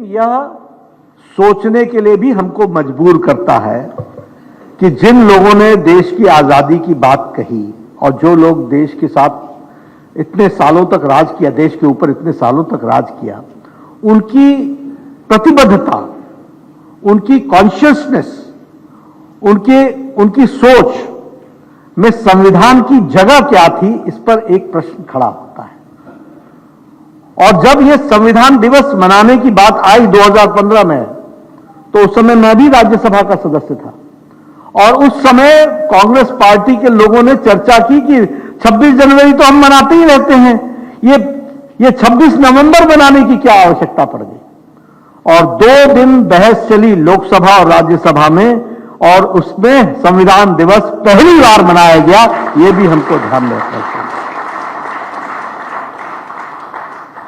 लेकिन यह सोचने के लिए भी हमको मजबूर करता है कि जिन लोगों ने देश की आजादी की बात कही और जो लोग देश के साथ इतने सालों तक राज किया, देश के ऊपर इतने सालों तक राज किया, उनकी प्रतिबद्धता, उनकी कॉन्शियसनेस, उनकी सोच में संविधान की जगह क्या थी, इस पर एक प्रश्न खड़ा होता है। और जब यह संविधान दिवस मनाने की बात आई 2015 में, तो उस समय मैं भी राज्यसभा का सदस्य था और उस समय कांग्रेस पार्टी के लोगों ने चर्चा की कि 26 जनवरी तो हम मनाते ही रहते हैं, ये 26 नवंबर मनाने की क्या आवश्यकता पड़ गई। और 2 दिन बहस चली लोकसभा और राज्यसभा में और उसमें संविधान दिवस पहली बार मनाया गया। यह भी हमको ध्यान में रखना चाहिए।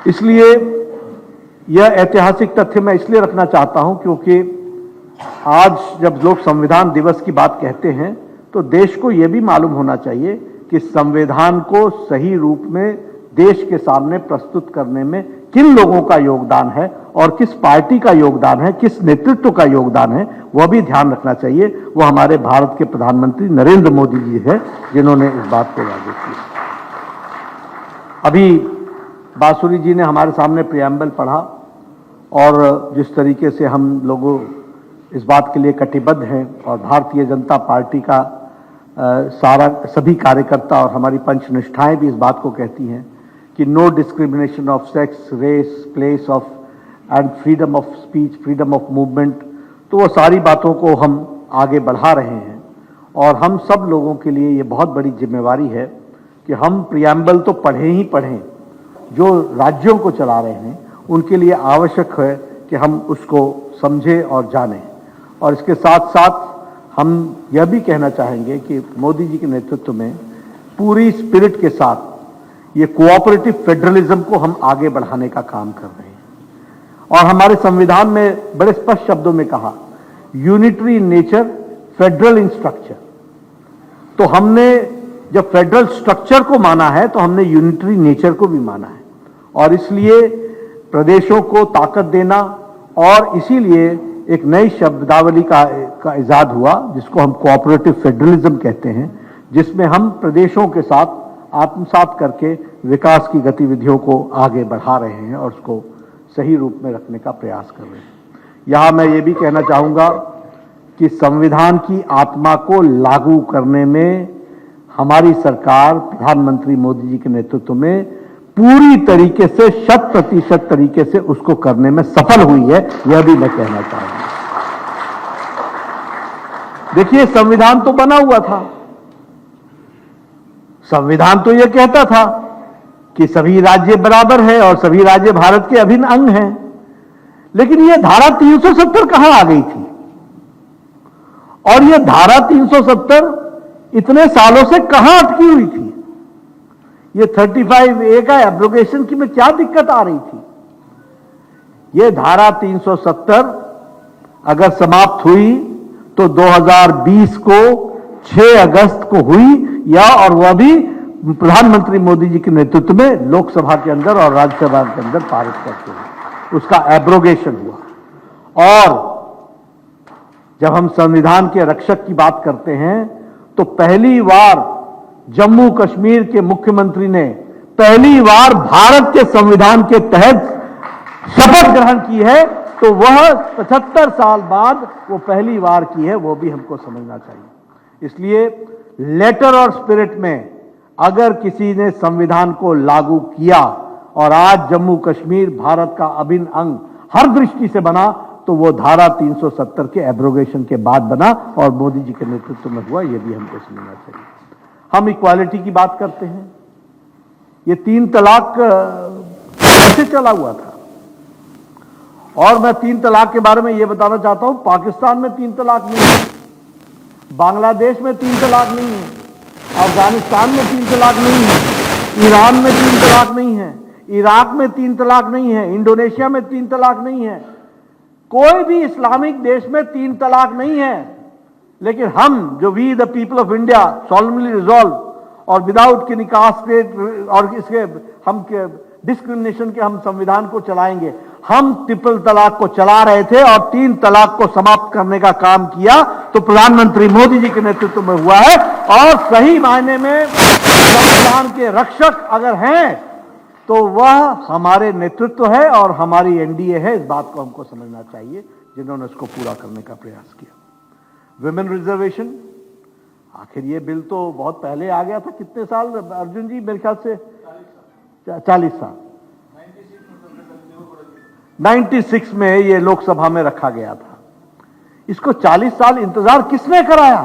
इसलिए यह ऐतिहासिक तथ्य मैं इसलिए रखना चाहता हूं क्योंकि आज जब लोग संविधान दिवस की बात कहते हैं तो देश को यह भी मालूम होना चाहिए कि संविधान को सही रूप में देश के सामने प्रस्तुत करने में किन लोगों का योगदान है और किस पार्टी का योगदान है, किस नेतृत्व का योगदान है, वह भी ध्यान रखना चाहिए। वह हमारे भारत के प्रधानमंत्री नरेंद्र मोदी जी है जिन्होंने इस बात को लागू किया। अभी बांसुरी जी ने हमारे सामने प्रियम्बल पढ़ा और जिस तरीके से हम लोगों इस बात के लिए कटिबद्ध हैं और भारतीय जनता पार्टी का सभी कार्यकर्ता और हमारी पंचनिष्ठाएं भी इस बात को कहती हैं कि no discrimination of sex, race, place of and freedom of speech, freedom of movement, तो वो सारी बातों को हम आगे बढ़ा रहे हैं। और हम सब लोगों के लिए ये बहुत बड़ी जिम्मेवारी है कि हम प्रियम्बल तो पढ़ें ही पढ़ें, जो राज्यों को चला रहे हैं उनके लिए आवश्यक है कि हम उसको समझें और जानें। और इसके साथ साथ हम यह भी कहना चाहेंगे कि मोदी जी के नेतृत्व में पूरी स्पिरिट के साथ ये कोऑपरेटिव फेडरलिज्म को हम आगे बढ़ाने का काम कर रहे हैं। और हमारे संविधान में बड़े स्पष्ट शब्दों में कहा unitary in nature, federal in structure. तो हमने जब फेडरल स्ट्रक्चर को माना है तो हमने यूनिटरी नेचर को भी माना है और इसलिए प्रदेशों को ताकत देना और इसीलिए एक नई शब्दावली का इजाद हुआ जिसको हम कोऑपरेटिव फेडरलिज्म कहते हैं, जिसमें हम प्रदेशों के साथ आत्मसात करके विकास की गतिविधियों को आगे बढ़ा रहे हैं और उसको सही रूप में रखने का प्रयास कर रहे हैं। यहां मैं ये भी कहना चाहूंगा कि संविधान की आत्मा को लागू करने में हमारी सरकार प्रधानमंत्री मोदी जी के नेतृत्व में पूरी तरीके से 100% तरीके से उसको करने में सफल हुई है, यह भी मैं कहना चाहूंगा। देखिए, संविधान तो बना हुआ था, संविधान तो यह कहता था कि सभी राज्य बराबर हैं और सभी राज्य भारत के अभिन्न अंग हैं, लेकिन यह धारा 370 कहां आ गई थी? और यह धारा 370 इतने सालों से कहां अटकी हुई थी? ये 35A का एब्रोगेशन की में क्या दिक्कत आ रही थी? ये धारा 370 अगर समाप्त हुई तो 2020 को 6 अगस्त को हुई, या और वह भी प्रधानमंत्री मोदी जी के नेतृत्व में लोकसभा के अंदर और राज्यसभा के अंदर पारित करते हुए उसका एब्रोगेशन हुआ। और जब हम संविधान के रक्षक की बात करते हैं तो पहली बार जम्मू कश्मीर के मुख्यमंत्री ने पहली बार भारत के संविधान के तहत शपथ ग्रहण की है, तो वह 75 साल बाद वो पहली बार की है, वो भी हमको समझना चाहिए। इसलिए लेटर और स्पिरिट में अगर किसी ने संविधान को लागू किया और आज जम्मू कश्मीर भारत का अभिन्न अंग हर दृष्टि से बना, तो वो धारा 370 के एब्रोगेशन के बाद बना और मोदी जी के नेतृत्व में हुआ, ये भी हमको समझना चाहिए। हम इक्वालिटी की बात करते हैं, ये 3 तलाक कैसे चला हुआ था? और मैं 3 तलाक के बारे में ये बताना चाहता हूं, पाकिस्तान में 3 तलाक नहीं है, बांग्लादेश में 3 तलाक नहीं है, अफगानिस्तान में 3 तलाक नहीं है, ईरान में 3 तलाक नहीं है, इराक में 3 तलाक नहीं है, इंडोनेशिया में 3 तलाक नहीं है, कोई भी इस्लामिक देश में 3 तलाक नहीं है। लेकिन हम जो we the people of India solemnly resolve और विदाउट की निकाह स्टेट और इसके हम डिस्क्रिमिनेशन के हम संविधान को चलाएंगे, हम ट्रिपल तलाक को चला रहे थे और 3 तलाक को समाप्त करने का काम किया तो प्रधानमंत्री मोदी जी के नेतृत्व में हुआ है। और सही मायने में संविधान के रक्षक अगर हैं तो वह हमारे नेतृत्व है और हमारी एनडीए है। इस बात को हमको समझना चाहिए, जिन्होंने उसको पूरा करने का प्रयास किया। विमेन रिजर्वेशन, आखिर ये बिल तो बहुत पहले आ गया था। कितने साल अर्जुन जी? मेरे ख्याल से 40 साल। 96 में ये लोकसभा में रखा गया था। इसको 40 साल इंतजार किसने कराया?